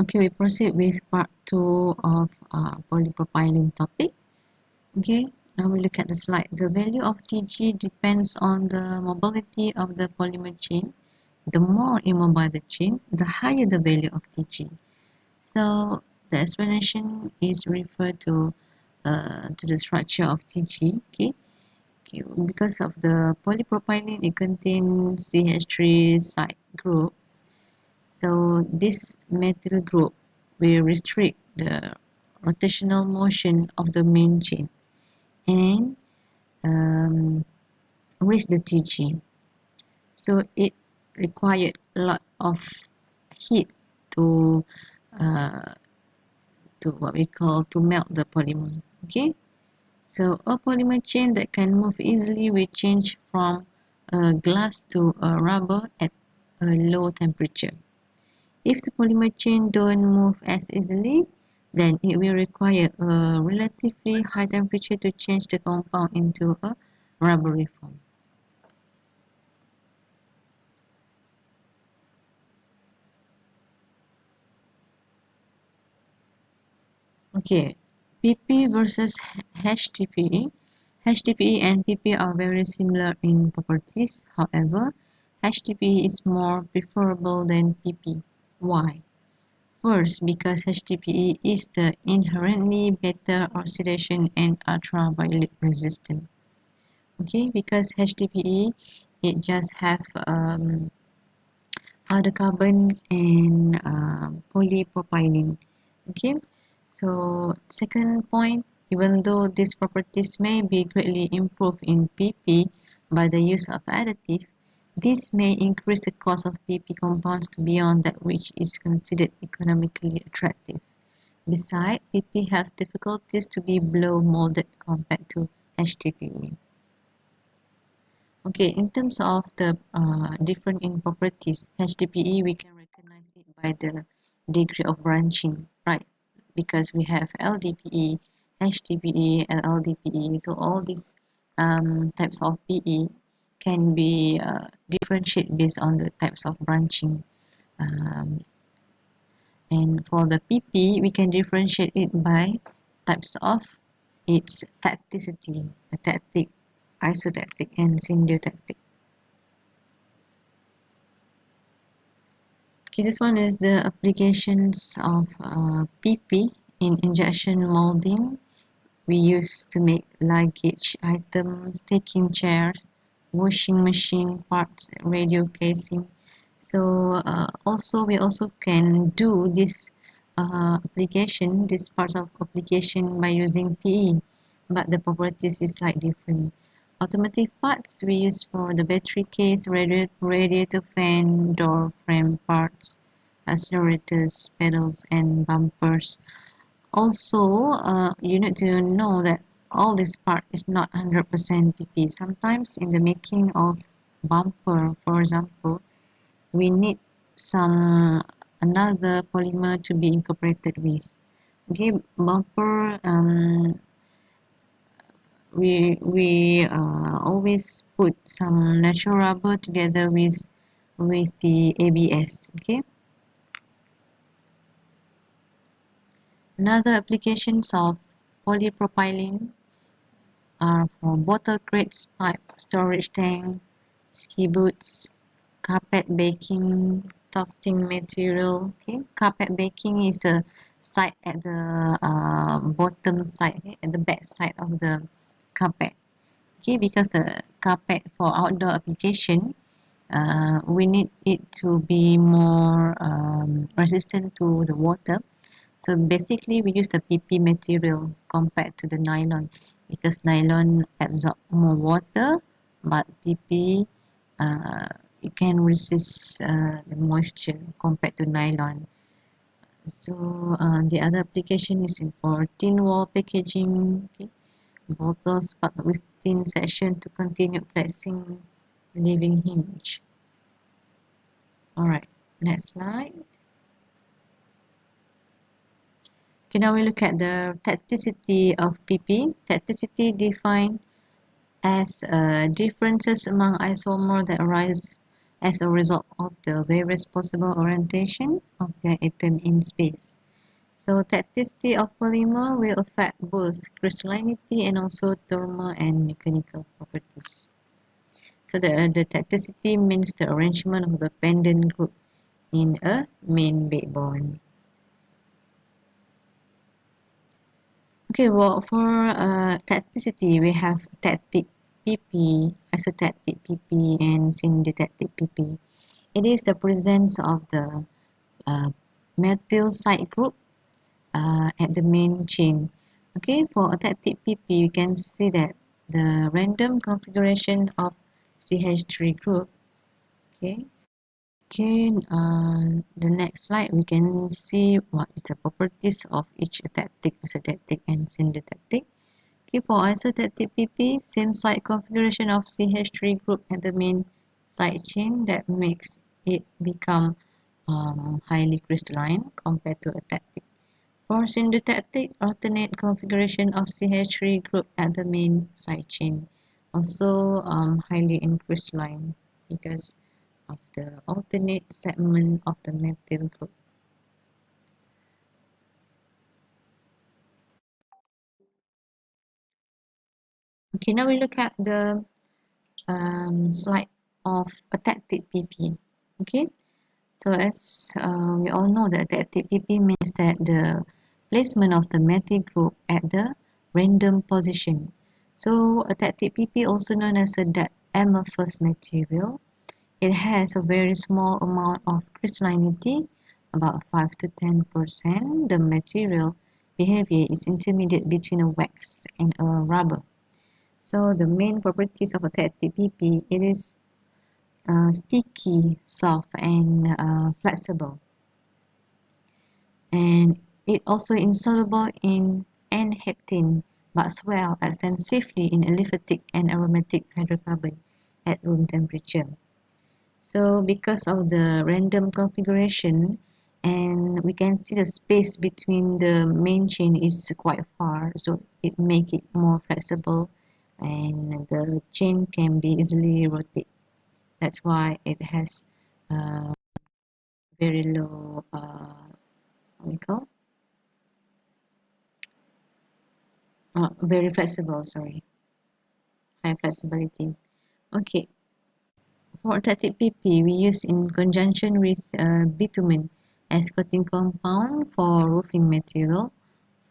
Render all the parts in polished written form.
Okay, we proceed with part 2 of polypropylene topic. Okay, now we look at the slide. The value of Tg depends on the mobility of the polymer chain. The more immobile the chain, the higher the value of Tg. So the explanation is referred to the structure of Tg. Okay, because of the polypropylene, it contains CH3 side group. So this metal group will restrict the rotational motion of the main chain and raise the Tg. So it required a lot of heat to uh, what we call to melt the polymer. Okay, so a polymer chain that can move easily will change from a glass to a rubber at a low temperature. If the polymer chain don't move as easily, then it will require a relatively high temperature to change the compound into a rubbery form. Okay, PP versus HDPE. HDPE and PP are very similar in properties. However, HDPE is more preferable than PP. Why? First, because HDPE is the inherently better oxidation and ultraviolet resistant. Okay, because HDPE it just have hydrocarbon and polypropylene. Okay, so second point, even though these properties may be greatly improved in PP by the use of additive, this may increase the cost of PP compounds to beyond that which is considered economically attractive. Besides, PP has difficulties to be blow molded compared to HDPE. Okay, in terms of the different in properties, HDPE we can recognize it by the degree of branching, right? Because we have LDPE, HDPE, and LDPE. So all these types of PE can be differentiated based on the types of branching. Um, and for the PP, we can differentiate it by types of its tacticity, tactic, isotactic, and syntactic. Okay, this one is the applications of PP in injection molding. We use to make luggage items, taking chairs, washing machine parts, radio casing. So we also can do this this part of application by using PE, but the properties is slightly different. Automotive parts we use for the battery case, radiator fan, door frame parts, accelerators, pedals, and bumpers. Also, you need to know that all this part is not 100% PP. Sometimes in the making of bumper, for example, we need some another polymer to be incorporated with. Okay, bumper we always put some natural rubber together with the ABS. Okay, another applications of polypropylene are for bottle crates, pipe storage tank, ski boots, carpet baking, tufting material. Okay, carpet baking is the side at the bottom side, okay, at the back side of the carpet. Okay, because the carpet for outdoor application, we need it to be more resistant to the water. So basically, we use the PP material compared to the nylon because nylon absorb more water, but PP it can resist the moisture compared to nylon. So the other application is in for thin wall packaging, okay, bottles cut with thin section to continue placing living hinge. Alright, next slide. Okay, now we look at the tacticity of PP. Tacticity defined as differences among isomers that arise as a result of the various possible orientation of their atom in space. So tacticity of polymer will affect both crystallinity and also thermal and mechanical properties. So the tacticity means the arrangement of the pendant group in a main backbone. Okay, well, for tacticity, we have tactic PP, isotactic PP, and syntactic PP. It is the presence of the methyl side group at the main chain. Okay, for a tactic PP, you can see that the random configuration of CH3 group. Okay, okay. The next slide, we can see what is the properties of each tactic, isotactic, and syntactic. Okay, for isotactic PP, same site configuration of CH3 group at the main side chain that makes it become highly crystalline compared to a tactic. For syntactic, alternate configuration of CH3 group at the main side chain, also highly crystalline because of the alternate segment of the methyl group. Okay, now we look at the slide of a tactic PP. Okay, so as we all know that tactic PP means that the placement of the methyl group at the random position. So a tactic PP, also known as a amorphous material, it has a very small amount of crystallinity, about 5 to 10%. The material behavior is intermediate between a wax and a rubber. So the main properties of a tactic PP, it is sticky, soft, and flexible. And it also insoluble in N-heptene, but swell extensively in aliphatic and aromatic hydrocarbon at room temperature. So because of the random configuration, and we can see the space between the main chain is quite far, so it make it more flexible, and the chain can be easily rotated. That's why it has very low what we call very flexible, sorry, high flexibility. Okay, for tactic PP, we use in conjunction with bitumen as coating compound for roofing material,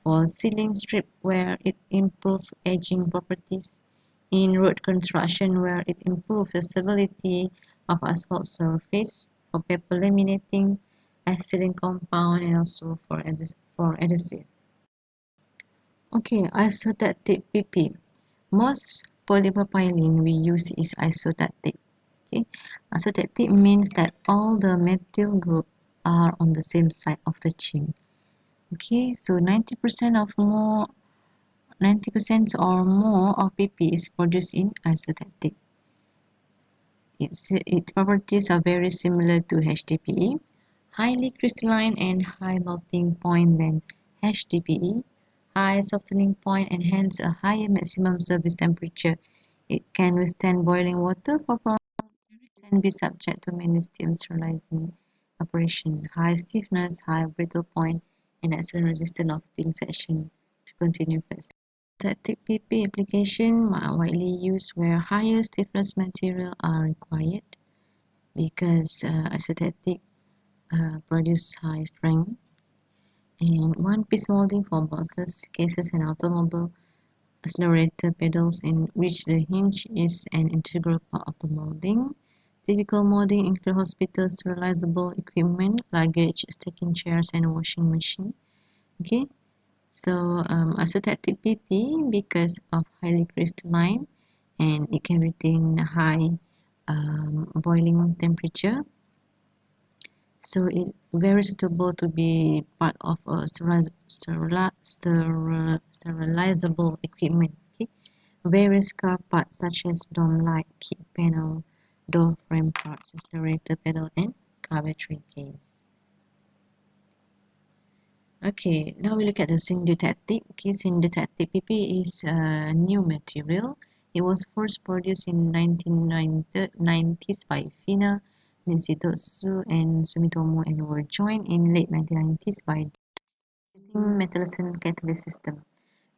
for sealing strip where it improves edging properties, in road construction where it improves the stability of asphalt surface, for paper laminating as sealing compound, and also for adhesive. Okay, isotactic PP. Most polypropylene we use is isotactic. Okay, isotactic means that all the methyl group are on the same side of the chain. Okay, so 90% or more of PP is produced in isotactic. Its properties are very similar to HDPE, highly crystalline and high melting point than HDPE, high softening point and hence a higher maximum service temperature. It can withstand boiling water for and be subject to many steam sterilizing operation, high stiffness, high brittle point, and excellent resistance of thin section to continue flexibility. Static PP application are widely used where higher stiffness material are required because isostatic produce high strength, and one piece molding for buses, cases, and automobile accelerator pedals in which the hinge is an integral part of the molding. Typical molding include hospital sterilizable equipment, luggage, stacking chairs, and washing machine. Okay, so isotactic PP, because of highly crystalline and it can retain high boiling temperature, so it very suitable to be part of a sterilizable equipment. Okay, various car parts such as dome light, key panel, door frame parts, accelerator pedal, and car battery case. Okay, now we look at the syntactic. Okay, syntactic PP is a new material. It was first produced in 1990s by FINA Nishitsu and Sumitomo and were joined in late 1990s by using metallocene catalyst system.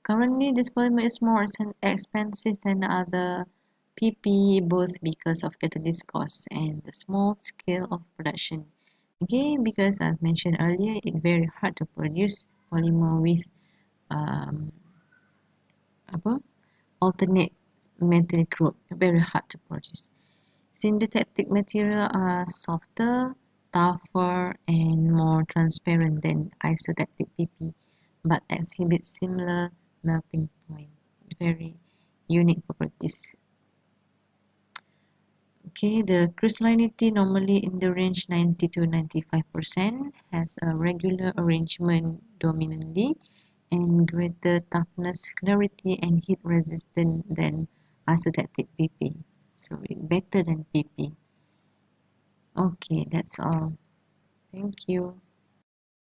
Currently, this polymer is more expensive than other PP both because of catalyst costs and the small scale of production. Again, because I've mentioned earlier, it's very hard to produce polymer with um, apa alternate metallic group. Very hard to produce. Synthetic material are softer, tougher, and more transparent than isotactic PP, but exhibit similar melting point. Very unique properties. Okay, the crystallinity normally in the range 90 to 95% has a regular arrangement dominantly and greater toughness, clarity, and heat resistance than isotactic PP. So it's better than PP. Okay, that's all. Thank you.